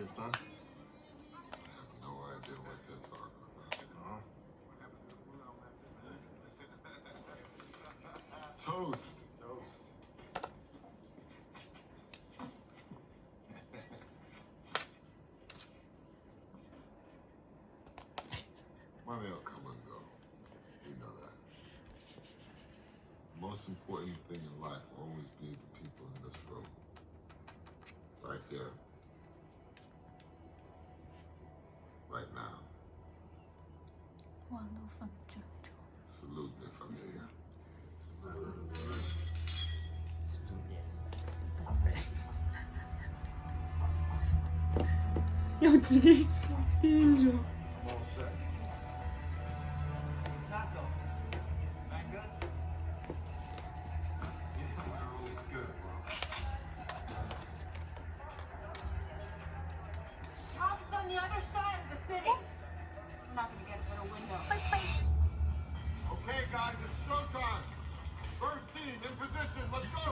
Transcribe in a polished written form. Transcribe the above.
here, son? I have no idea what they're talking about. Toast. Toast. Money will come and go. You know that. The most important thing in life will always be the people in this room. Right here. Right now. Quando faccio Salute me, familia. 여기 대인조. I'm all set. Sato, back good? Yeah, we're always good, bro. Tom's on the other side of the city. I'm not gonna get a better window. Okay, guys, it's showtime. First team in position. Let's go.